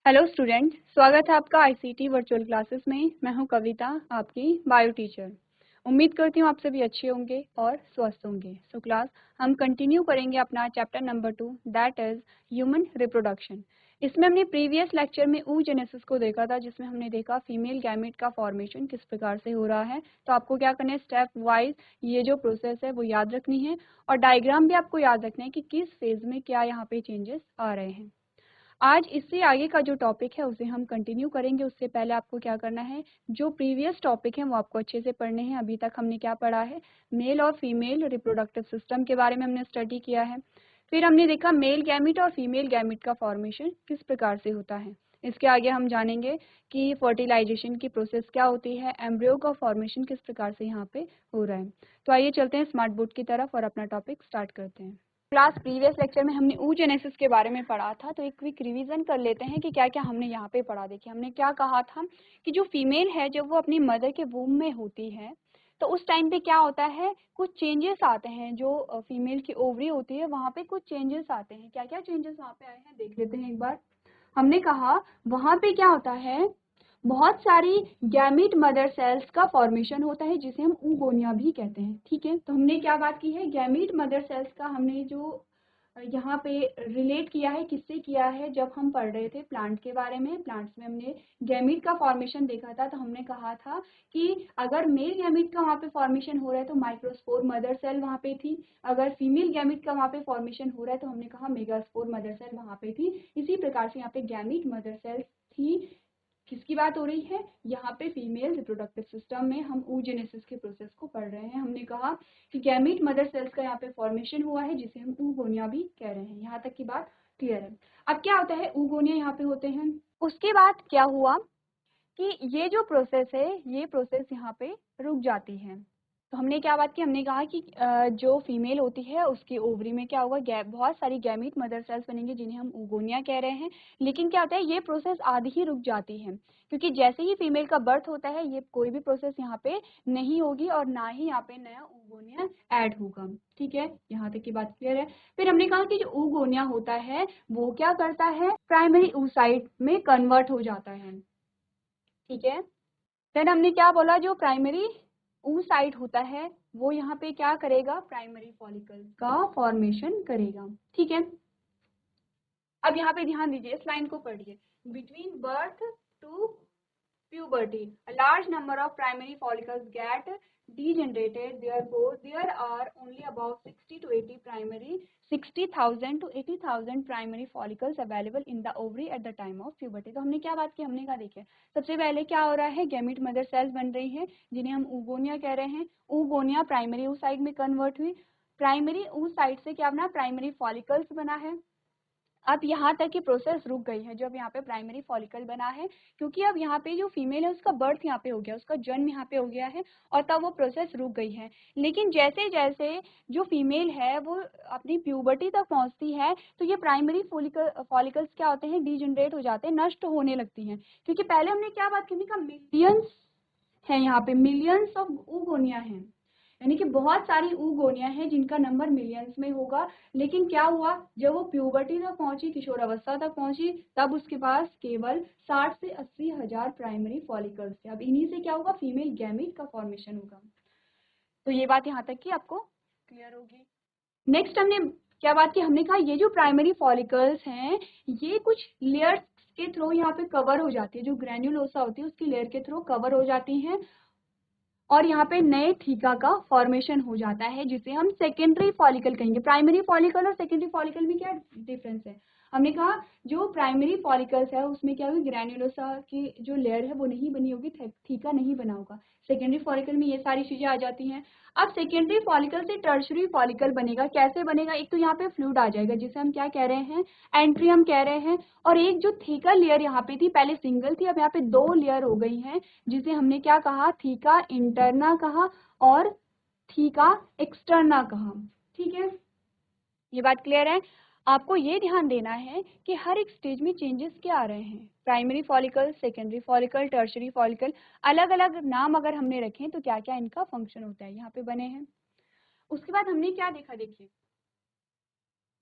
Hello student, स्वागत है आपका आईसीटी वर्चुअल क्लासेस में। मैं हूं कविता, आपकी बायो टीचर। उम्मीद करती हूं आप सभी अच्छे होंगे और स्वस्थ होंगे। सो क्लास हम कंटिन्यू करेंगे अपना chapter number 2, that is human reproduction. इसमें हमने प्रीवियस लेक्चर में oogenesis को देखा था, जिसमें हमने देखा फीमेल गैमेट का फॉर्मेशन किस प्रकार से हो रहा है। तो आपको क्या करना है, स्टेप वाइज ये जो प्रोसेस है वो याद रखनी है और डायग्राम भी आपको याद रखना है कि किस फेज में क्या यहाँ पे चेंजेस आ रहे हैं। आज इससे आगे का जो टॉपिक है उसे हम कंटिन्यू करेंगे। उससे पहले आपको क्या करना है, जो प्रीवियस टॉपिक है वो आपको अच्छे से पढ़ने हैं। अभी तक हमने क्या पढ़ा है, मेल और फीमेल रिप्रोडक्टिव सिस्टम के बारे में हमने स्टडी किया है। फिर हमने देखा मेल गैमिट और फीमेल गैमिट का फॉर्मेशन किस प्रकार से होता है। इसके आगे हम जानेंगे कि फर्टिलाइजेशन की प्रोसेस क्या होती है, एम्ब्रियो का फॉर्मेशन किस प्रकार से यहाँ पे हो रहा है। तो आइए चलते हैं स्मार्ट बोर्ड की तरफ और अपना टॉपिक स्टार्ट करते हैं। क्लास प्रीवियस लेक्चर में हमने oogenesis के बारे में पढ़ा था, तो एक क्विक रिवीजन कर लेते हैं कि क्या क्या हमने यहाँ पे पढ़ा। देखिए हमने क्या कहा था कि जो फीमेल है जब वो अपनी मदर के वूम में होती है तो उस टाइम पे क्या होता है, कुछ चेंजेस आते हैं। जो फीमेल की ओवरी होती है वहाँ पे कुछ चेंजेस आते हैं। क्या क्या चेंजेस वहाँ पे आए हैं देख लेते हैं एक बार। हमने कहा वहाँ पे क्या होता है, बहुत सारी गैमीट मदर सेल्स का फॉर्मेशन होता है जिसे हम oogonia भी कहते हैं। ठीक है, तो हमने क्या बात की है, गैमीट मदर सेल्स का हमने जो यहाँ पे रिलेट किया है, किससे किया है, जब हम पढ़ रहे थे प्लांट के बारे में। प्लांट्स में हमने गैमीट का फॉर्मेशन देखा था, तो हमने कहा था कि अगर मेल गैमीट का वहाँ पे फॉर्मेशन हो रहा है तो माइक्रोस्पोर मदर सेल वहाँ पे थी। अगर फीमेल गैमीट का वहाँ पे फॉर्मेशन हो रहा है तो हमने कहा मेगास्पोर मदर सेल वहाँ पे थी। इसी प्रकार से यहाँ पे गैमीट मदर सेल थी। किसकी बात हो रही है, यहाँ पे फीमेल रिप्रोडक्टिव सिस्टम में हम oogenesis के प्रोसेस को पढ़ रहे हैं। हमने कहा कि गैमीट मदर सेल्स का यहाँ पे फॉर्मेशन हुआ है जिसे हम oogonia भी कह रहे हैं। यहाँ तक की बात क्लियर है। अब क्या होता है, oogonia यहाँ पे होते हैं। उसके बाद क्या हुआ कि ये जो प्रोसेस है ये प्रोसेस यहाँ पे रुक जाती है। तो हमने क्या बात की, हमने कहा कि जो फीमेल होती है उसके ओवरी में क्या होगा, बहुत सारी गैमीट मदर सेल्स बनेंगे जिन्हें हम oogonia कह रहे हैं। लेकिन क्या होता है, ये प्रोसेस आधी ही रुक जाती है, क्योंकि जैसे ही फीमेल का बर्थ होता है ये कोई भी प्रोसेस यहाँ पे नहीं होगी और ना ही यहाँ पे नया oogonia ऐड होगा। ठीक है, यहाँ तक की बात क्लियर है। फिर हमने कहा कि जो oogonia होता है वो क्या करता है, प्राइमरी oocyte में कन्वर्ट हो जाता है। ठीक है, देन हमने क्या बोला, जो प्राइमरी oocyte होता है वो यहाँ पे क्या करेगा, प्राइमरी फॉलिकल का फॉर्मेशन करेगा। ठीक है, अब यहाँ पे ध्यान दीजिए, इस लाइन को पढ़िए। Between birth to puberty, a large number of primary follicles get degenerated. Therefore, there are only about 60 to 80 primary 60,000 to 80,000 primary follicles available in the ovary at the time of puberty. तो हमने क्या बात की, हमने कहा देखिए सबसे पहले क्या हो रहा है, गैमीट मदर सेल्स बन रही है जिन्हें हम oogonia कह रहे हैं। oogonia प्राइमरी oocyte में कन्वर्ट हुई, प्राइमरी oocyte से क्या बना, प्राइमरी फॉलिकल्स बना है। अब यहाँ तक की प्रोसेस रुक गई है जब यहाँ पे प्राइमरी फॉलिकल बना है, क्योंकि अब यहाँ पे जो फीमेल है उसका बर्थ यहाँ पे हो गया, उसका जन्म यहाँ पे हो गया है और तब वो प्रोसेस रुक गई है। लेकिन जैसे जैसे जो फीमेल है वो अपनी प्यूबर्टी तक पहुँचती है तो ये प्राइमरी फॉलिकल्स क्या होते हैं, डीजनरेट हो जाते हैं, नष्ट होने लगती हैं। क्योंकि पहले हमने क्या बात की, मिलियंस है, यहाँ पे मिलियंस ऑफ oogonia है, यानी कि बहुत सारी oogonia है जिनका नंबर मिलियंस में होगा। लेकिन क्या हुआ, जब वो प्यूबर्टी तक पहुंची, किशोरावस्था तक पहुंची, तब उसके पास केवल 60 से 80 हजार प्राइमरी फॉलिकल्स थे। अब इन्हीं से क्या होगा, फीमेल गैमीट का फॉर्मेशन होगा। तो ये बात यहाँ तक की आपको क्लियर होगी। नेक्स्ट हमने क्या बात की, हमने कहा ये जो प्राइमरी फॉलिकल्स हैं ये कुछ लेयर्स के थ्रू यहाँ पे कवर हो जाती है, जो ग्रेन्युलोसा होती है उसकी लेयर के थ्रू कवर हो जाती हैं और यहाँ पे नए थीका का फॉर्मेशन हो जाता है जिसे हम सेकेंडरी फॉलिकल कहेंगे। प्राइमरी फॉलिकल और सेकेंडरी फॉलिकल में क्या डिफरेंस है, हमने कहा जो प्राइमरी फॉलिकल्स है उसमें क्या होगी, ग्रैन्युलोसा की जो लेयर है वो नहीं बनी होगी, थीका नहीं बना होगा। सेकेंडरी फॉलिकल में ये सारी चीजें आ जाती हैं। अब सेकेंडरी फॉलिकल से टर्शरी फॉलिकल बनेगा, कैसे बनेगा, एक तो यहाँ पे फ्लूइड आ जाएगा जिसे हम क्या कह रहे हैं, एंट्रियम कह रहे हैं। और एक जो थीका लेयर यहाँ पे थी, पहले सिंगल थी, अब यहाँ पे 2 लेयर हो गई हैं जिसे हमने क्या कहा, थीका इंटरना कहा और थीका एक्सटर्ना कहा। ठीक है, ये बात क्लियर है। आपको ये ध्यान देना है कि हर एक स्टेज में चेंजेस क्या आ रहे हैं, primary follicle, secondary follicle, tertiary follicle, अलग अलग नाम अगर हमने रखे तो क्या क्या इनका फंक्शन होता है यहाँ पे बने हैं। उसके बाद हमने क्या देखा, देखिए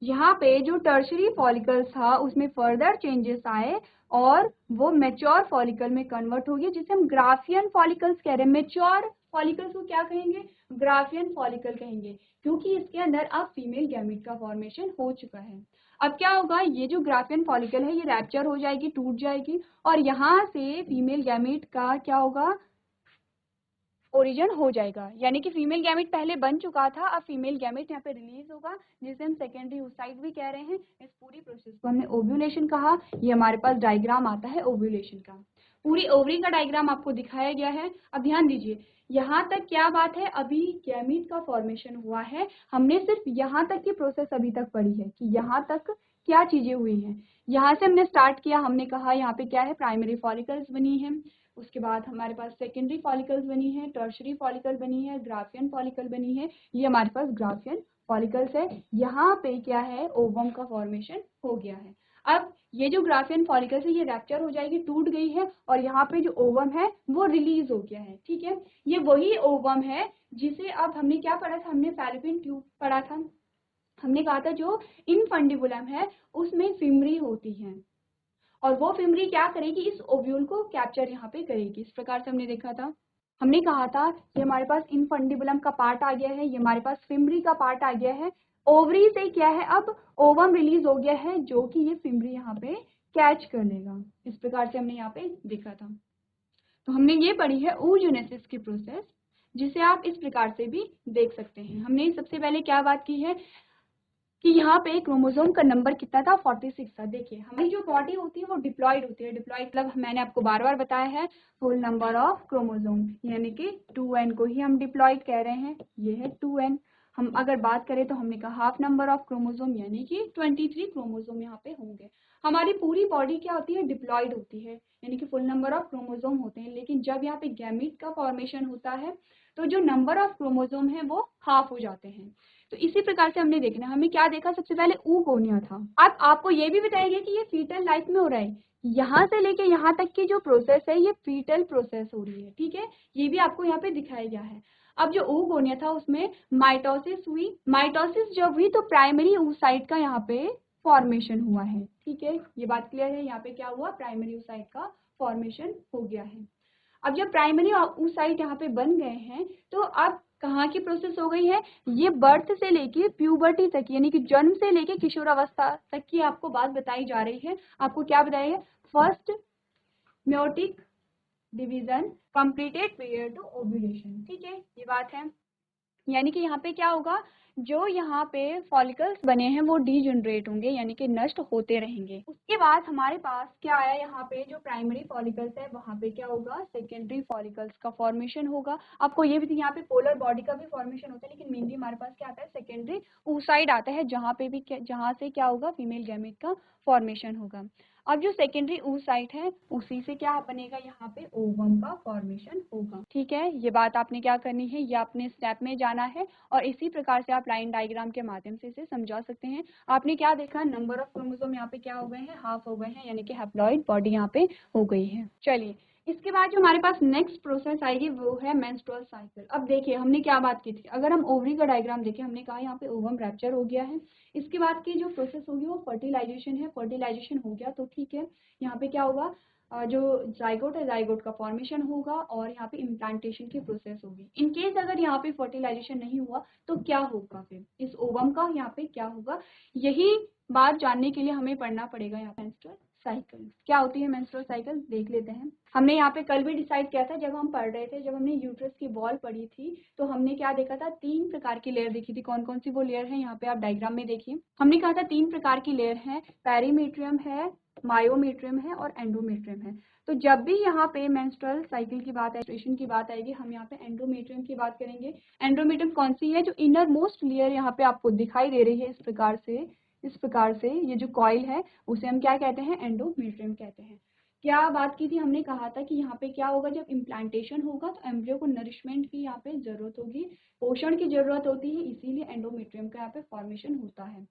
यहाँ पे जो टर्शरी फॉलिकल्स था उसमें फर्दर चेंजेस आए और वो मैच्योर फॉलिकल में कन्वर्ट हो गया, जिसे हम ग्राफियन फॉलिकल्स कह रहे हैं। मैच्योर फॉलिकल्स को क्या कहेंगे? ग्राफियन फॉलिकल कहेंगे, क्योंकि इसके अंदर अब फीमेल गैमेट का फॉर्मेशन हो चुका है। अब क्या होगा, ये जो ग्राफियन फॉलिकल है ये रैप्चर हो जाएगी, टूट जाएगी, और यहाँ से फीमेल गैमेट का क्या होगा, ओरिजिन हो जाएगा। यानी कि फीमेल गैमेट पहले बन चुका था, अब फीमेल गैमेट यहाँ पे रिलीज होगा, जिसे हम सेकेंडरी oocyte भी कह रहे हैं। इस पूरी प्रोसेस को हमने ओव्यूलेशन कहा। ये हमारे पास डायग्राम आता है ओव्यूलेशन का, पूरी ओवरी का डायग्राम आपको दिखाया गया है। अब ध्यान दीजिए, यहाँ तक क्या बात है, अभी गैमेट का फॉर्मेशन हुआ है, हमने सिर्फ यहाँ तक की प्रोसेस अभी तक पढ़ी है कि यहाँ तक क्या चीजें हुई हैं। यहाँ से हमने स्टार्ट किया, हमने कहा यहाँ पे क्या है, प्राइमरी फॉलिकल्स बनी है, उसके बाद हमारे पास सेकेंडरी फॉलिकल्स बनी है, टर्शरी फॉलिकल बनी है, ग्राफियन फॉलिकल बनी है। ये हमारे पास ग्राफियन फॉलिकल्स है। यहाँ पे क्या है, ओवम का फॉर्मेशन हो गया है। अब ये जो ग्राफियन फॉलिकल्स है ये रैप्चर हो जाएगी, टूट गई है, और यहाँ पे जो ओवम है वो रिलीज हो गया है। ठीक है, ये वही ओवम है जिसे अब हमने क्या पढ़ा था, हमने फैलोपियन ट्यूब पढ़ा था। हमने कहा था जो इनफंडिबुलम है उसमें फिमरी होती है, और वो फिमरी क्या करेगी, इस ओव्यूल को कैप्चर यहाँ पे करेगी। इस प्रकार से हमने देखा था। हमने कहा था ये हमारे पास इनफंडिबुलम का पार्ट आ गया है, ये हमारे पास फिमरी का पार्ट आ गया है, ओवरी से क्या है, अब ओवम रिलीज हो गया है, जो कि ये फिमरी यहाँ पे कैच कर लेगा। इस प्रकार से हमने यहाँ पे देखा था। तो हमने ये पढ़ी है oogenesis की प्रोसेस, जिसे आप इस प्रकार से भी देख सकते हैं। हमने सबसे पहले क्या बात की है कि यहाँ पे क्रोमोसोम का नंबर कितना था, 46 था। देखिए हमारी जो बॉडी होती है वो डिप्लॉयड होती है। डिप्लॉयड मतलब मैंने आपको बार बार बताया है, फुल नंबर ऑफ क्रोमोसोम, यानी कि 2n को ही हम डिप्लॉयड कह रहे हैं। ये है 2n। हम अगर बात करें तो हमने कहा हाफ नंबर ऑफ क्रोमोसोम, यानी कि 23 क्रोमोसोम यहाँ पे होंगे। हमारी पूरी बॉडी क्या होती है, डिप्लॉयड होती है, यानी कि फुल नंबर ऑफ क्रोमोसोम होते हैं। लेकिन जब यहाँ पे गैमीट का फॉर्मेशन होता है तो जो नंबर ऑफ क्रोमोसोम है वो हाफ हो जाते हैं। तो इसी प्रकार से हमने देखना, हमने क्या देखा, सबसे पहले ऊगोनिया था। अब आपको ये भी बताया गया कि ये फीटल लाइफ में हो रहा है, यहाँ से लेके यहाँ तक की जो प्रोसेस है ये फीटल प्रोसेस हो रही है। ठीक है, ये भी आपको यहाँ पे दिखाया गया है। अब जो ऊगोनिया था उसमें माइटोसिस हुई, माइटोसिस जब हुई तो प्राइमरी oocyte का यहाँ पे फॉर्मेशन हुआ है। ठीक है, ये बात क्लियर है, यहाँ पे क्या हुआ, प्राइमरी oocyte का फॉर्मेशन हो गया है। अब जब प्राइमरी oocyte यहाँ पे बन गए हैं तो अब कहाँ की प्रोसेस हो गई है, ये बर्थ से लेके प्यूबर्टी तक, यानी कि जन्म से लेके किशोरावस्था तक की आपको बात बताई जा रही है। आपको क्या बताया है, first meiotic division completed period to ovulation. ठीक है, ये बात है। यानी कि यहाँ पे क्या होगा, जो यहाँ पे फॉलिकल्स बने हैं वो डीजनरेट होंगे, यानी कि नष्ट होते रहेंगे। उसके बाद हमारे पास क्या आया, यहाँ पे जो प्राइमरी फॉलिकल्स है वहाँ पे क्या होगा, सेकेंडरी फॉलिकल्स का फॉर्मेशन होगा। आपको ये भी, यहाँ पे पोलर बॉडी का भी फॉर्मेशन होता है, लेकिन मेनली हमारे पास क्या आता है, सेकेंडरी oocyte आता है, जहाँ पे भी जहाँ से क्या होगा, फीमेल गैमेट का फॉर्मेशन होगा। अब जो सेकेंडरी oocyte है उसी से क्या बनेगा, यहाँ पे ओवम का फॉर्मेशन होगा। ठीक है, ये बात आपने क्या करनी है, ये आपने स्टेप में जाना है, और इसी प्रकार से आप लाइन डायग्राम के माध्यम से इसे समझा सकते हैं। आपने क्या देखा, नंबर ऑफ क्रोमोसोम यहाँ पे क्या हो गए हैं, हाफ हो गए हैं, यानी कि हैप्लॉइड बॉडी यहाँ पे हो गई है। चलिए, इसके बाद जो हमारे पास नेक्स्ट प्रोसेस आएगी वो है मेंस्ट्रुअल साइकिल। अब देखिए हमने क्या बात की थी, अगर हम ओवरी का डायग्राम देखें, हमने कहा यहाँ पे ओवम रैप्चर हो गया है। इसके बाद की जो प्रोसेस होगी वो फर्टिलाइजेशन है। फर्टिलाइजेशन हो गया तो ठीक है, यहाँ पे क्या होगा, जो जाइगोट है, जाइगोट का फॉर्मेशन होगा, और यहाँ पे इम्प्लांटेशन की प्रोसेस होगी। इन केस अगर यहाँ पे फर्टिलाइजेशन नहीं हुआ तो क्या होगा, फिर इस ओवम का यहाँ पे क्या होगा, यही बात जानने के लिए हमें पढ़ना पड़ेगा यहाँ मेंस्ट्रुअल साइकिल। क्या होती है मेंस्ट्रुअल साइकिल, देख लेते हैं। हमने यहाँ पे कल भी डिसाइड किया था, जब हम पढ़ रहे थे, जब हमने यूट्रस की वॉल पढ़ी थी, तो हमने क्या देखा था, 3 प्रकार की लेयर देखी थी। कौन कौन सी वो लेयर है, यहाँ पे आप डायग्राम में देखिए। हमने कहा था 3 प्रकार की लेयर है, पेरीमीट्रियम है, मायोमेट्रियम है और एंडोमेट्रियम है। तो जब भी यहाँ पे मेंस्ट्रुअल साइकिल की बात, मेंस्ट्रुएशन की बात आएगी, हम यहाँ पे एंडोमेट्रियम की बात करेंगे। एंडोमेट्रियम कौन सी है, जो इनर मोस्ट लेयर यहाँ पे आपको दिखाई दे रही है, इस प्रकार से ये जो कॉइल है उसे हम क्या कहते हैं, एंडोमेट्रियम कहते हैं। क्या बात की थी, हमने कहा था कि यहाँ पे क्या होगा, जब इम्प्लांटेशन होगा तो एम्ब्रियो को नरिशमेंट की यहाँ पे जरूरत होगी, पोषण की जरूरत होती है, इसीलिए एंडोमेट्रियम का यहाँ पे फॉर्मेशन होता है।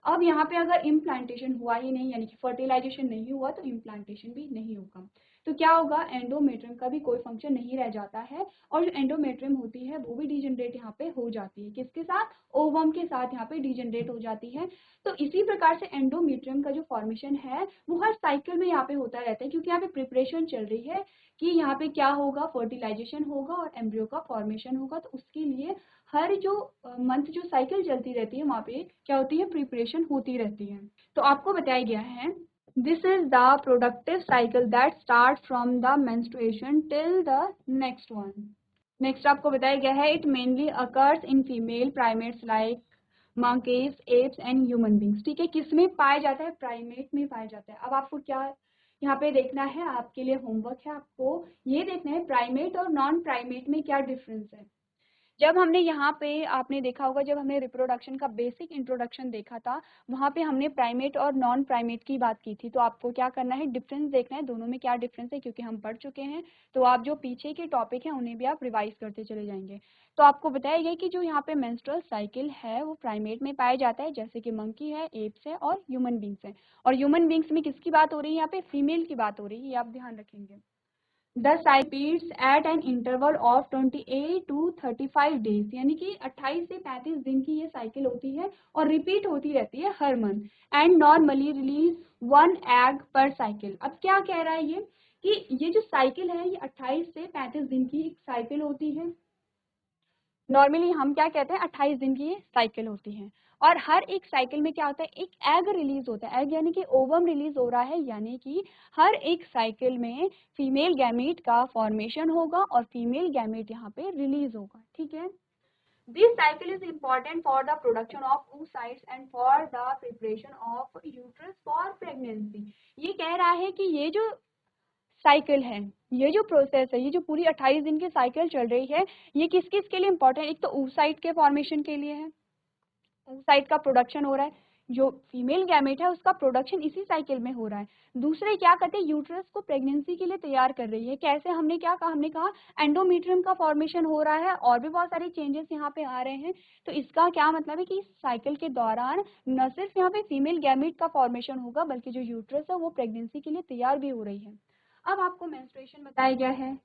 अब यहाँ पे अगर इम्प्लांटेशन हुआ ही नहीं, यानी कि फर्टिलाइजेशन नहीं हुआ, तो इम्प्लांटेशन भी नहीं होगा। तो क्या होगा, एंडोमेट्रियम का भी कोई फंक्शन नहीं रह जाता है, और जो एंडोमेट्रियम होती है वो भी डिजेनरेट यहाँ पे हो जाती है। किसके साथ? ओवम के साथ यहाँ पे डिजेनरेट हो जाती है। तो इसी प्रकार से एंडोमेट्रियम का जो फॉर्मेशन है वो हर साइकिल में यहाँ पे होता रहता है, क्योंकि यहाँ पे प्रिपरेशन चल रही है कि यहाँ पे क्या होगा, फर्टिलाइजेशन होगा और एम्ब्रियो का फॉर्मेशन होगा। तो उसके लिए हर जो मंथ जो साइकिल चलती रहती है वहाँ पे क्या होती है, प्रिपरेशन होती रहती है। तो आपको बताया गया है, this is the productive cycle that start from the menstruation till the next one. Next आपको बताया गया है, it mainly occurs in female primates like monkeys, apps and human beings. ठीक है, किसमें पाया जाता है? प्राइमेट में पाया जाता है। अब आपको क्या यहाँ पे देखना है, आपके लिए होमवर्क है, आपको ये देखना है प्राइमेट और नॉन प्राइमेट में क्या डिफरेंस है। जब हमने यहाँ पे आपने देखा होगा, जब हमने रिप्रोडक्शन का बेसिक इंट्रोडक्शन देखा था, वहाँ पे हमने प्राइमेट और नॉन प्राइमेट की बात की थी। तो आपको क्या करना है, डिफरेंस देखना है दोनों में क्या डिफरेंस है, क्योंकि हम पढ़ चुके हैं। तो आप जो पीछे के टॉपिक हैं उन्हें भी आप रिवाइज करते चले जाएंगे। तो आपको बताया गया कि जो यहाँ पे मेंस्ट्रुअल साइकिल है वो प्राइमेट में पाया जाता है, जैसे कि मंकी है, एप्स है और ह्यूमन बींग्स है। और ह्यूमन बींग्स में किसकी बात हो रही है, यहाँ पे फीमेल की बात हो रही है, ये आप ध्यान रखेंगे। The cycle repeats at an interval of 28 to 35 days, यानी कि 28 से 35 दिन की ये साइकिल होती है और रिपीट होती रहती है हर month. And normally release 1 egg per cycle. अब क्या कह रहा है ये, कि ये जो साइकिल है ये 28 से 35 दिन की एक साइकिल होती है। नॉर्मली हम क्या कहते हैं, 28 दिन की साइकिल होती है। और हर एक साइकिल में क्या होता है, एक एग रिलीज होता है। एग यानी कि ओवम रिलीज हो रहा है, यानी कि हर एक साइकिल में फीमेल गैमीट का फॉर्मेशन होगा और फीमेल गैमीट यहाँ पे रिलीज होगा। ठीक है, this cycle is important for the production of oocytes and for the preparation of uterus for pregnancy. ये कह रहा है कि ये जो साइकिल है, ये जो प्रोसेस है, ये जो पूरी 28 दिन की साइकिल चल रही है, ये किस किस के लिए इंपॉर्टेंट? एक तो oocyte के फॉर्मेशन के लिए है, oocyte का प्रोडक्शन हो रहा है, जो फीमेल गैमेट है उसका प्रोडक्शन इसी साइकिल में हो रहा है। दूसरे क्या करते हैं, यूट्रस को प्रेगनेंसी के लिए तैयार कर रही है। कैसे? हमने क्या कहा, हमने कहा एंडोमेट्रियम का फॉर्मेशन हो रहा है और भी बहुत सारे चेंजेस यहाँ पे आ रहे हैं। तो इसका क्या मतलब है कि इस साइकिल के दौरान न सिर्फ यहाँ पे फीमेल गैमेट का फॉर्मेशन होगा, बल्कि जो यूट्रस है वो प्रेगनेंसी के लिए तैयार भी हो रही है। अब आपको मेंस्ट्रुएशन बताया गया है।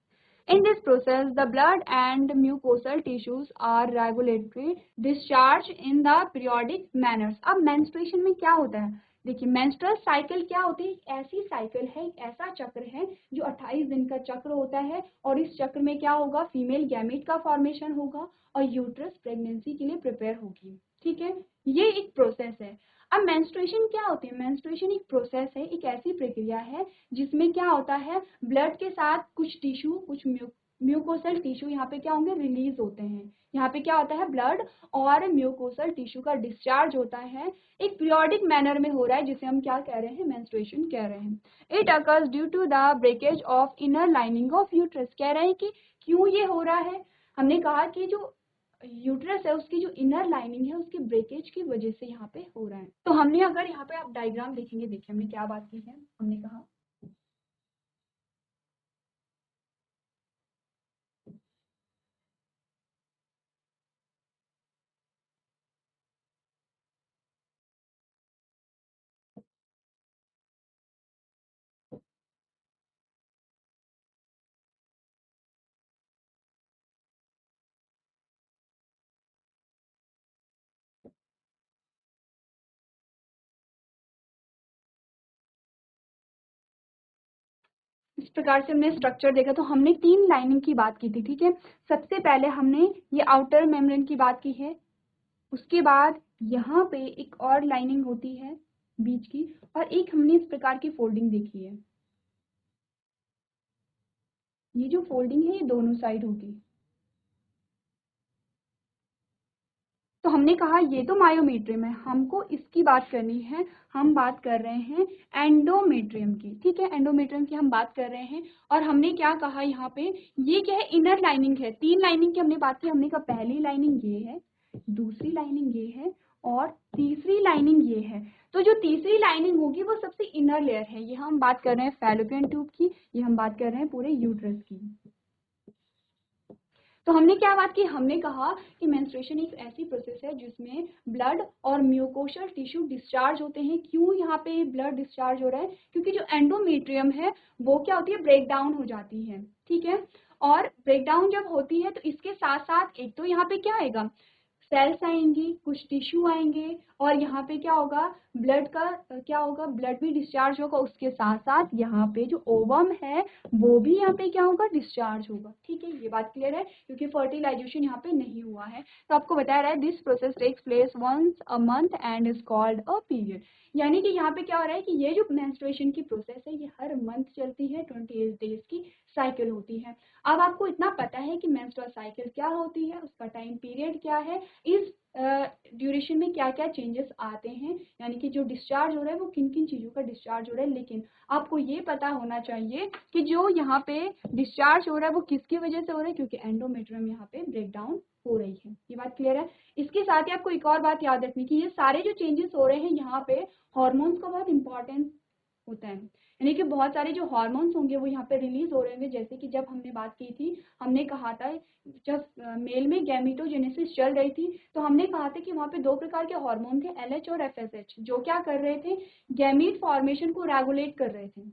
In this process, the blood and mucosal tissues are regulatory discharge in the periodic manners. अब menstruation में क्या होता है? देखिए, menstrual cycle क्या होती है? ऐसी साइकिल है, ऐसा चक्र है जो 28 दिन का चक्र होता है, और इस चक्र में क्या होगा, फीमेल गैमेट का फॉर्मेशन होगा और यूट्रस प्रेगनेंसी के लिए प्रिपेयर होगी। ठीक है, ये एक प्रोसेस है। अब मेंस्ट्रुएशन क्या होती है? मेंस्ट्रुएशन एक प्रोसेस है, एक ऐसी प्रक्रिया है जिसमें क्या होता है, ब्लड के साथ कुछ टिश्यू, कुछ म्यूकोसल टिश्यू यहाँ पे क्या होंगे, रिलीज होते हैं। यहाँ पे क्या होता है, ब्लड और म्यूकोसल टिश्यू का डिस्चार्ज होता है, एक पीरियोडिक मैनर में हो रहा है, जिसे हम क्या कह रहे हैं, मेंस्ट्रुएशन कह रहे हैं। It occurs due to the breakage of inner lining of uterus. कह रहे हैं कि क्यों ये हो रहा है। हमने कहा कि जो यूट्रस है उसकी जो इनर लाइनिंग है उसके ब्रेकेज की वजह से यहाँ पे हो रहा है। तो हमने अगर यहाँ पे आप डायग्राम देखेंगे, देखिए हमने क्या बात की है, हमने कहा इस प्रकार से हमने स्ट्रक्चर देखा। तो हमने 3 लाइनिंग की बात की थी। ठीक है, सबसे पहले हमने ये आउटर मेम्ब्रेन की बात की है, उसके बाद यहाँ पे एक और लाइनिंग होती है बीच की, और एक हमने इस प्रकार की फोल्डिंग देखी है। ये जो फोल्डिंग है ये दोनों साइड होगी। तो हमने कहा ये तो मायोमेट्रियम है, हमको इसकी बात करनी है। हम बात कर रहे हैं एंडोमेट्रियम की। ठीक है, एंडोमेट्रियम की हम बात कर रहे हैं। और हमने क्या कहा यहाँ पे, ये क्या है, इनर लाइनिंग है। 3 लाइनिंग की हमने बात की। हमने कहा पहली लाइनिंग ये है, दूसरी लाइनिंग ये है और तीसरी लाइनिंग ये है। तो जो तीसरी लाइनिंग होगी वो सबसे इनर लेयर है। ये हम बात कर रहे हैं फैलोपियन ट्यूब की, ये हम बात कर रहे हैं पूरे यूट्रस की। तो हमने क्या बात की, हमने कहा कि मेंस्ट्रुएशन एक ऐसी प्रोसेस है जिसमें ब्लड और म्यूकोशल टिश्यू डिस्चार्ज होते हैं। क्यों यहाँ पे ब्लड डिस्चार्ज हो रहा है? क्योंकि जो एंडोमेट्रियम है वो क्या होती है, ब्रेक डाउन हो जाती है, ठीक है। और ब्रेक डाउन जब होती है तो इसके साथ साथ एक तो यहाँ पे क्या आएगा, सेल्स आएंगी, कुछ टिश्यू आएंगे, और यहाँ पे क्या होगा, ब्लड का क्या होगा, ब्लड भी डिस्चार्ज होगा। उसके साथ साथ यहाँ पे जो ओवम है वो भी यहाँ पे क्या होगा, डिस्चार्ज होगा, ठीक है। ये बात क्लियर है, क्योंकि फर्टिलाइजेशन यहाँ पे नहीं हुआ है। तो आपको बताया रहा है this process takes place once a month and is called a period. यानी कि यहाँ पे क्या हो रहा है कि ये जो मेंस्ट्रुएशन की प्रोसेस है ये हर मंथ चलती है, 28 डेज की साइकिल होती है। अब आपको इतना पता है कि मेंस्ट्रुअल साइकिल क्या होती है, उसका टाइम पीरियड क्या है, इस ड्यूरेशन में क्या क्या चेंजेस आते हैं, यानी कि जो डिस्चार्ज हो रहा है वो किन किन चीज़ों का डिस्चार्ज हो रहा है। लेकिन आपको ये पता होना चाहिए कि जो यहाँ पे डिस्चार्ज हो रहा है वो किसकी वजह से हो रहा है, क्योंकि एंडोमेट्रियम यहाँ पे ब्रेक डाउन हो रही है। ये बात क्लियर है। इसके साथ ही आपको एक और बात याद रखनी कि ये सारे जो चेंजेस हो रहे हैं यहाँ पे हॉर्मोन्स का बहुत इंपॉर्टेंट होता है, यानी कि बहुत सारे जो हार्मोन्स होंगे वो यहाँ पे रिलीज हो रहे होंगे। जैसे कि जब हमने बात की थी, हमने कहा था जब मेल में गैमेटोजेनेसिस चल रही थी तो हमने कहा था कि वहाँ पे दो प्रकार के हार्मोन थे, एलएच और एफएसएच, जो क्या कर रहे थे, गैमीट फॉर्मेशन को रेगुलेट कर रहे थे,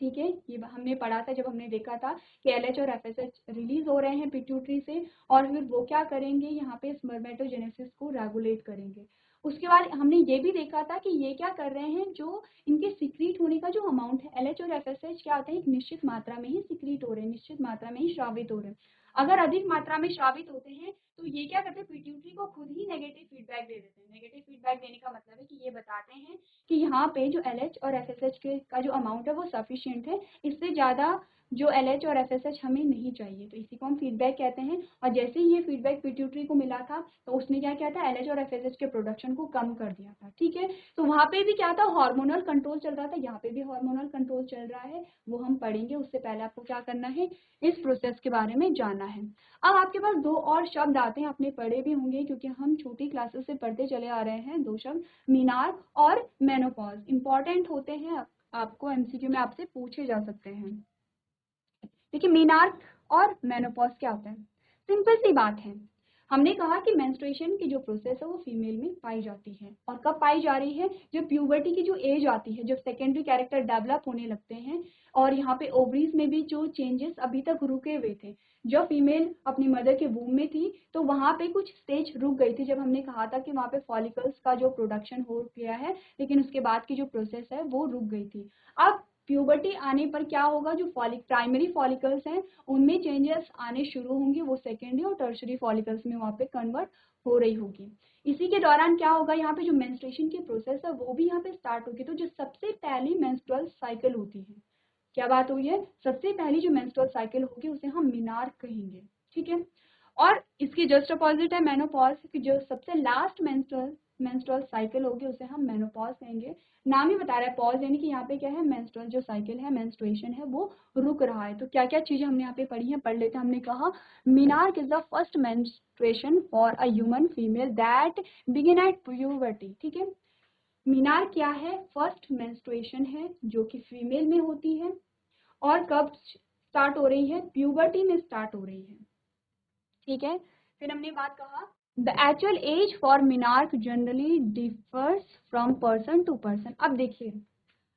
ठीक है। ये हमने पढ़ा था जब हमने देखा था कि एलएच और एफएसएच रिलीज हो रहे हैं पिट्यूटरी से, और फिर वो क्या करेंगे, यहाँ पे स्पर्मेटोजेनेसिस को रेगुलेट करेंगे। उसके बाद हमने ये भी देखा था कि ये क्या कर रहे हैं, जो इनके सिक्रीट होने का जो अमाउंट है, एलएच और एफएसएच क्या होते हैं, एक निश्चित मात्रा में ही सिक्रीट हो रहे हैं, निश्चित मात्रा में ही श्रावित हो रहे हैं। अगर अधिक मात्रा में श्रावित होते हैं तो ये क्या करते हैं, पिट्यूटरी को खुद ही नेगेटिव फीडबैक दे देते हैं। नेगेटिव फीडबैक देने का मतलब है कि ये बताते हैं कि यहाँ पे जो एलएच और एफएसएच के का जो अमाउंट है वो सफिशिएंट है, इससे ज़्यादा जो एलएच और एफएसएच हमें नहीं चाहिए, तो इसी को हम फीडबैक कहते हैं। और जैसे ही ये फीडबैक पिट्यूटरी को मिला था तो उसने क्या किया था, एलएच और एफएसएच के प्रोडक्शन को कम कर दिया था, ठीक है। तो वहाँ पे भी क्या था, हार्मोनल कंट्रोल चल रहा था, यहाँ पे भी हार्मोनल कंट्रोल चल रहा है, वो हम पढ़ेंगे। उससे पहले आपको क्या करना है, इस प्रोसेस के बारे में जानना है। अब आपके पास दो और शब्द आते हैं, आपने पढ़े भी होंगे क्योंकि हम छोटी क्लासेस से पढ़ते चले आ रहे हैं। दो शब्द, मीनार और मेनोपॉज, इंपॉर्टेंट होते हैं, आपको एमसीक्यू में आपसे पूछे जा सकते हैं। देखिए मीनार और मेनोपॉज क्या होता है, सिंपल सी बात है। हमने कहा कि मेंस्ट्रुएशन की जो प्रोसेस है वो फीमेल में पाई जाती है, और कब पाई जा रही है, जब प्यूबर्टी की जो एज आती है, जब सेकेंडरी कैरेक्टर डेवलप होने लगते हैं, और यहाँ पे ओवरीज में भी जो चेंजेस अभी तक रुके हुए थे, जब फीमेल अपनी मदर के वूम में थी तो वहाँ पे कुछ स्टेज रुक गई थी, जब हमने कहा था कि वहाँ पे फॉलिकल्स का जो प्रोडक्शन हो गया है, लेकिन उसके बाद की जो प्रोसेस है वो रुक गई थी। अब प्यूबर्टी आने पर क्या होगा, जो प्राइमरी फॉलिकल्स हैं उनमें चेंजेस आने शुरू होंगे, वो सेकेंडरी और टर्शरी फॉलिकल्स में वहाँ पे कन्वर्ट हो रही होगी। इसी के दौरान क्या होगा, यहाँ पे जो मेंस्ट्रुएशन की प्रोसेस है वो भी यहाँ पे स्टार्ट होगी। तो जो सबसे पहली मेंस्ट्रुअल साइकिल होती है, क्या बात हुई है, सबसे पहली जो मेंस्ट्रुअल साइकिल होगी उसे हम मीनार कहेंगे, ठीक है। और इसके जस्ट अपोजिट है मेनोपॉज, कि जो सबसे लास्ट मेंस्ट्रुअल साइकिल होगी उसे हम मेनोपॉज कहेंगे। नाम ही बता रहा है पॉज, यानी कि यहाँ पे क्या है, मेंस्ट्रुअल जो साइकिल है, मेंस्ट्रुएशन है वो रुक रहा है। तो क्या क्या चीजें हमने यहाँ पे पढ़ी हैं, पढ़ लेते हैं। हमने कहा menarche is the first menstruation for a human female that begin at puberty, ठीक है। मीनार क्या है, फर्स्ट मेंस्ट्रुएशन है जो कि फीमेल में होती है, और कब स्टार्ट हो रही है, प्यूबर्टी में स्टार्ट हो रही है, ठीक है। फिर हमने बात कहा the actual age for menarche generally differs from person to person. अब देखिए,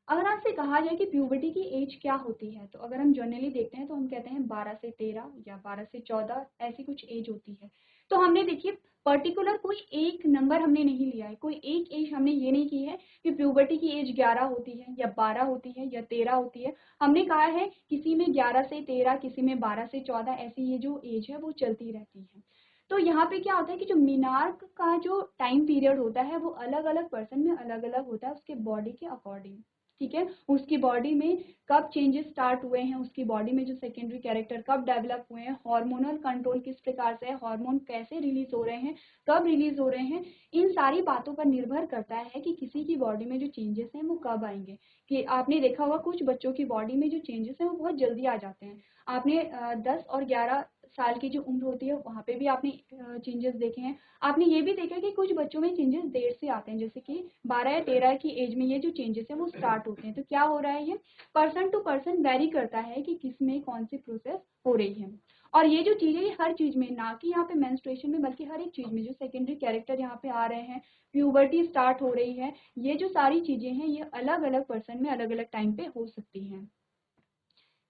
अगर आपसे कहा जाए कि प्यूबर्टी की एज क्या होती है, तो अगर हम जनरली देखते हैं तो हम कहते हैं 12 से 13 या 12 से 14 ऐसी कुछ एज होती है। तो हमने देखिए पर्टिकुलर कोई एक नंबर हमने नहीं लिया है, कोई एक एज हमने ये नहीं की है कि प्यूबर्टी की एज 11 होती है या 12 होती है या 13 होती है। हमने कहा है किसी में 11 से 13, किसी में 12 से 14, ऐसी ये जो एज है वो चलती रहती है। तो यहाँ पे क्या होता है कि जो मीनार्क का जो टाइम पीरियड होता है वो अलग अलग पर्सन में अलग अलग होता है, उसके बॉडी के अकॉर्डिंग, ठीक है। उसकी बॉडी में कब चेंजेस स्टार्ट हुए हैं, उसकी बॉडी में जो सेकेंडरी कैरेक्टर कब डेवलप हुए हैं, हार्मोनल कंट्रोल किस प्रकार से है, हार्मोन कैसे रिलीज हो रहे हैं, कब रिलीज हो रहे हैं, इन सारी बातों पर निर्भर करता है कि किसी की बॉडी में जो चेंजेस हैं वो कब आएंगे। कि आपने देखा होगा कुछ बच्चों की बॉडी में जो चेंजेस हैं वो बहुत जल्दी आ जाते हैं। आपने 10 और 11 साल की जो उम्र होती है वहाँ पे भी आपने चेंजेस देखे हैं। आपने ये भी देखा कि कुछ बच्चों में चेंजेस देर से आते हैं, जैसे कि 12 या 13 की एज में ये जो चेंजेस हैं वो स्टार्ट होते हैं। तो क्या हो रहा है, ये पर्सन टू पर्सन वेरी करता है कि किस में कौन सी प्रोसेस हो रही है। और ये जो चीज़ है ये हर चीज़ में, ना कि यहाँ पे मेंस्ट्रुएशन में बल्कि हर एक चीज़ में जो सेकेंडरी कैरेक्टर यहाँ पे आ रहे हैं, प्यूबर्टी स्टार्ट हो रही है, ये जो सारी चीज़ें हैं ये अलग अलग पर्सन में अलग अलग टाइम पे हो सकती हैं।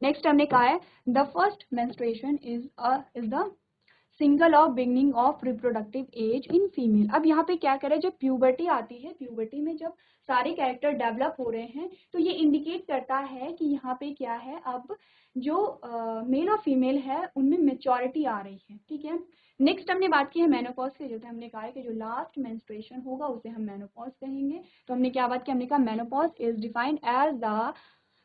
नेक्स्ट हमने कहा है the first menstruation is the signal of beginning of reproductive age in female. अब यहाँ पे क्या करें, जब प्यूबर्टी आती है, प्यूबर्टी में जब सारे कैरेक्टर डेवलप हो रहे हैं तो ये इंडिकेट करता है कि यहाँ पे क्या है, अब जो मेल और फीमेल है उनमें मेच्योरिटी आ रही है। ठीक है, नेक्स्ट हमने बात की है मेनोपॉज की, जो हमने कहा है कि जो लास्ट मेंस्ट्रुएशन होगा उसे हम मेनोपॉज कहेंगे। तो हमने क्या बात की, हमने कहा menopause is defined as the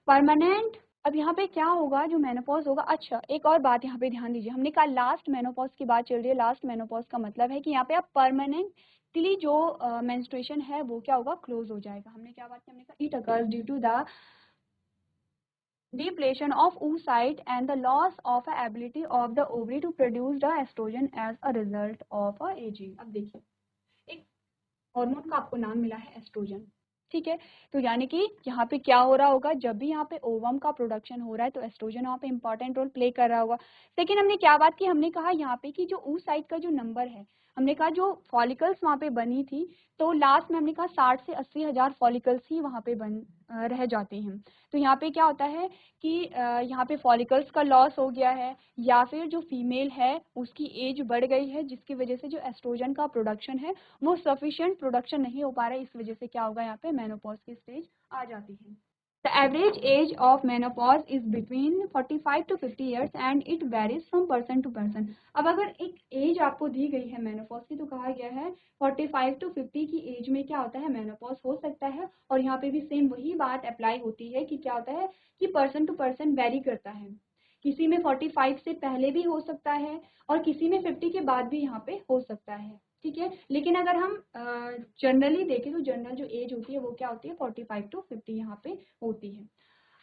permanent. अब यहाँ पे क्या होगा, जो मेनोपॉज होगा, अच्छा एक और बात यहाँ पे ध्यान दीजिए, हमने कहा लास्ट मेनोपॉज की बात चल रही है। लास्ट मेनोपॉज का मतलब है कि यहाँ पे अब परमानेंटली जो मेंस्ट्रुएशन है वो क्या होगा, क्लोज हो जाएगा। हमने क्या बात की, हमने कहा it occurs due to the depletion of oocyte and the loss of a ability of the ovary to produce the estrogen as a result of a aging। अब देखिए, एक हार्मोन का आपको नाम मिला है एस्ट्रोजन। ठीक है, तो यानी कि यहाँ पे क्या हो रहा होगा, जब भी यहाँ पे ओवम का प्रोडक्शन हो रहा है तो एस्ट्रोजन यहाँ पे इंपॉर्टेंट रोल प्ले कर रहा होगा। सेकेंड हमने क्या बात की, हमने कहा यहाँ पे कि जो oocyte का जो नंबर है, हमने कहा जो फॉलिकल्स वहाँ पे बनी थी, तो लास्ट में हमने कहा 60 से 80 हज़ार फॉलिकल्स ही वहाँ पे रह जाती हैं। तो यहाँ पे क्या होता है कि यहाँ पे फॉलिकल्स का लॉस हो गया है, या फिर जो फीमेल है उसकी एज बढ़ गई है, जिसकी वजह से जो एस्ट्रोजन का प्रोडक्शन है वो सफिशिएंट प्रोडक्शन नहीं हो पा रहा है। इस वजह से क्या होगा, यहाँ पे मेनोपॉज की स्टेज आ जाती है। The average age of menopause is between 45 to 50 years and it varies from person to person। अब अगर एक एज आपको दी गई है मेनोपॉज की, तो कहा गया है 45 to 50 की एज में क्या होता है, मेनोपॉज हो सकता है। और यहाँ पे भी सेम वही बात अप्लाई होती है कि क्या होता है कि पर्सन टू पर्सन वेरी करता है। किसी में 45 से पहले भी हो सकता है और किसी में 50 के बाद भी यहाँ पे हो सकता है। ठीक है, लेकिन अगर हम जनरली देखें तो जनरल जो एज होती है वो क्या होती है, 45 टू 50 यहाँ पे होती है।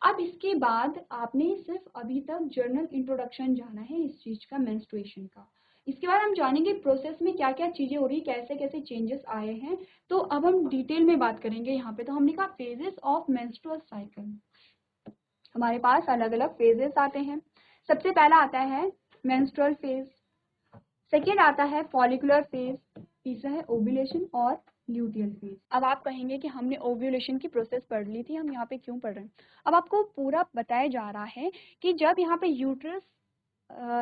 अब इसके बाद आपने सिर्फ अभी तक जर्नल इंट्रोडक्शन जाना है इस चीज का, मेंस्ट्रुएशन का। इसके बाद हम जानेंगे प्रोसेस में क्या क्या चीजें हो रही, कैसे कैसे चेंजेस आए हैं। तो अब हम डिटेल में बात करेंगे यहाँ पे। तो हमने कहा फेजेस ऑफ मेंस्ट्रुअल साइकिल, हमारे पास अलग अलग फेजेस आते हैं। सबसे पहला आता है मेंस्ट्रुअल फेज, सेकेंड आता है फॉलिकुलर फेज, तीसरा है ओव्यूलेशन और ल्यूटियल फेज। अब आप कहेंगे कि हमने ओव्यूलेशन की प्रोसेस पढ़ ली थी, हम यहाँ पे क्यों पढ़ रहे हैं। अब आपको पूरा बताया जा रहा है कि जब यहाँ पे यूट्रस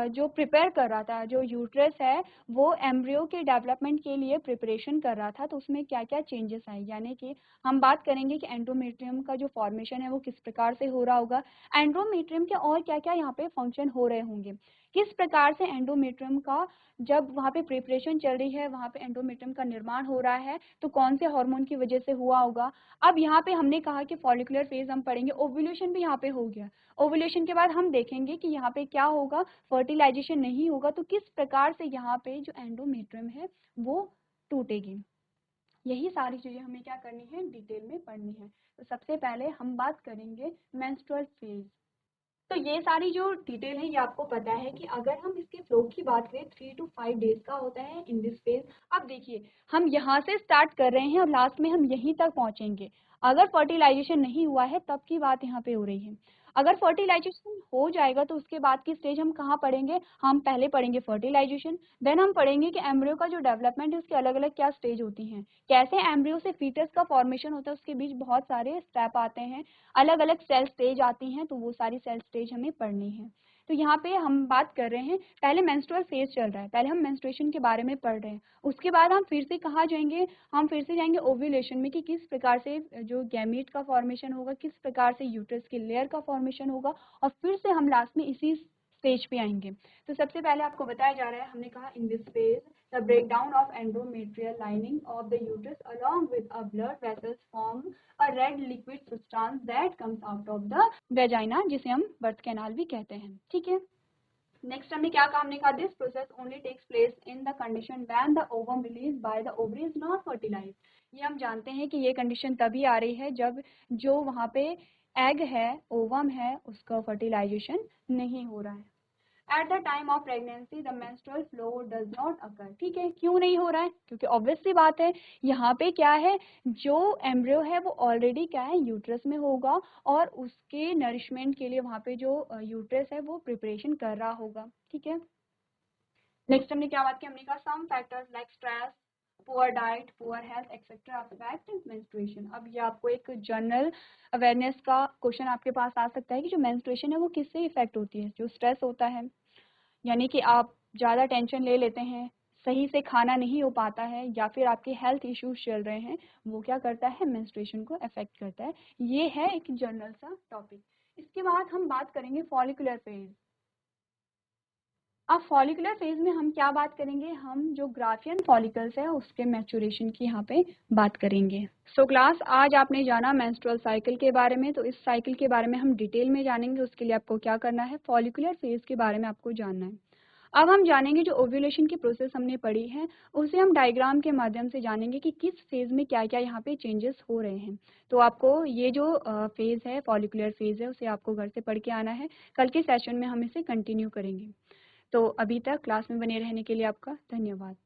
जो प्रिपेयर कर रहा था, जो यूट्रस है वो एम्ब्रियो के डेवलपमेंट के लिए प्रिपरेशन कर रहा था, तो उसमें क्या क्या चेंजेस आए। यानी कि हम बात करेंगे कि एंडोमेट्रियम का जो फॉर्मेशन है वो किस प्रकार से हो रहा होगा, एंडोमेट्रियम के और क्या क्या यहाँ पे फंक्शन हो रहे होंगे, किस प्रकार से एंडोमेट्रियम का जब वहाँ पे प्रिपरेशन चल रही है, वहाँ पे एंडोमेट्रियम का निर्माण हो रहा है, तो कौन से हार्मोन की वजह से हुआ होगा। अब यहाँ पे हमने कहा कि फॉलिकुलर फेज हम पढ़ेंगे, ओव्यूलेशन भी यहाँ पे हो गया। ओव्यूलेशन के बाद हम देखेंगे कि यहाँ पे क्या होगा, फर्टिलाइजेशन नहीं होगा, तो किस प्रकार से यहाँ पे जो एंडोमेट्रियम है वो टूटेगी। यही सारी चीजें हमें क्या करनी है, डिटेल में पढ़नी है। तो सबसे पहले हम बात करेंगे मेंस्ट्रुअल फेज। तो ये सारी जो डिटेल है ये आपको पता है कि अगर हम इसके फ्लो की बात करें 3 to 5 डेज का होता है इन दिस फेज। अब देखिए, हम यहाँ से स्टार्ट कर रहे हैं और लास्ट में हम यहीं तक पहुँचेंगे। अगर फर्टिलाइजेशन नहीं हुआ है तब की बात यहाँ पे हो रही है। अगर फर्टिलाइजेशन हो जाएगा तो उसके बाद की स्टेज हम कहाँ पढ़ेंगे, हम पहले पढ़ेंगे फर्टिलाइजेशन, देन हम पढ़ेंगे कि एम्ब्रियो का जो डेवलपमेंट है उसके अलग अलग क्या स्टेज होती हैं, कैसे एम्ब्रियो से फीटस का फॉर्मेशन होता है, उसके बीच बहुत सारे स्टेप आते हैं, अलग अलग सेल स्टेज आती हैं, तो वो सारी सेल स्टेज हमें पढ़नी है। तो यहाँ पे हम बात कर रहे हैं, पहले मेंस्ट्रुअल फेज चल रहा है, पहले हम मेंस्ट्रुएशन के बारे में पढ़ रहे हैं। उसके बाद हम फिर से कहाँ जाएंगे, हम फिर से जाएंगे ओव्यूलेशन में कि किस प्रकार से जो गैमीट का फॉर्मेशन होगा, किस प्रकार से यूट्रस की लेयर का फॉर्मेशन होगा, और फिर से हम लास्ट में इसी स्टेज पे आएंगे। तो सबसे पहले आपको बताया जा रहा है, हमने कहा in this phase the breakdown of endometrial lining of the uterus along with a blood vessels form a red liquid substance that comes out of the vagina, जिसे हम बर्थ कैनाल भी कहते हैं। ठीक है, नेक्स्ट हमने क्या कहा, हमने कहा this process only takes place in the condition when the ovum release by the ovary is not fertilize. ये हम जानते हैं कि ये कंडीशन तभी आ रही है जब जो वहाँ पे एग है, ओवम है, उसका फर्टिलाइजेशन नहीं हो रहा है। At the time of pregnancy the menstrual flow does not occur. ठीक है, क्यों नहीं हो रहा है? क्योंकि ऑब्वियस सी बात है, यहाँ पे क्या है, जो एम्ब्रियो है वो ऑलरेडी क्या है, यूट्रस में होगा और उसके नरिशमेंट के लिए वहाँ पे जो यूट्रस है वो प्रिपरेशन कर रहा होगा। ठीक है, नेक्स्ट हमने क्या बात की, हमने कहा some factors like stress, poor diet, poor health etcetera affect menstruation. अब ये आपको एक जनरल अवेयरनेस का क्वेश्चन आपके पास आ सकता है कि जो मेंस्ट्रुएशन है वो किससे इफेक्ट होती है? जो स्ट्रेस होता है, यानी कि आप ज़्यादा टेंशन ले लेते हैं, सही से खाना नहीं हो पाता है, या फिर आपके हेल्थ इश्यूज चल रहे हैं, वो क्या करता है, मेंस्ट्रुएशन को अफेक्ट करता है। ये है एक जनरल सा टॉपिक। इसके बाद हम बात करेंगे फॉलिकुलर फेज। अब फॉलिकुलर फेज में हम क्या बात करेंगे, हम जो ग्राफियन फॉलिकल्स है उसके मैच्योरेशन की यहाँ पे बात करेंगे। सो क्लास, आज आपने जाना मेंस्ट्रुअल साइकिल के बारे में, तो इस साइकिल के बारे में हम डिटेल में जानेंगे। उसके लिए आपको क्या करना है, फॉलिकुलर फेज के बारे में आपको जानना है। अब हम जानेंगे जो ओव्यूलेशन की प्रोसेस हमने पढ़ी है, उसे हम डायग्राम के माध्यम से जानेंगे कि किस फेज में क्या क्या यहाँ पे चेंजेस हो रहे हैं। तो आपको ये जो फेज है, फॉलिकुलर फेज है, उसे आपको घर से पढ़ के आना है। कल के सेशन में हम इसे कंटिन्यू करेंगे। तो अभी तक क्लास में बने रहने के लिए आपका धन्यवाद।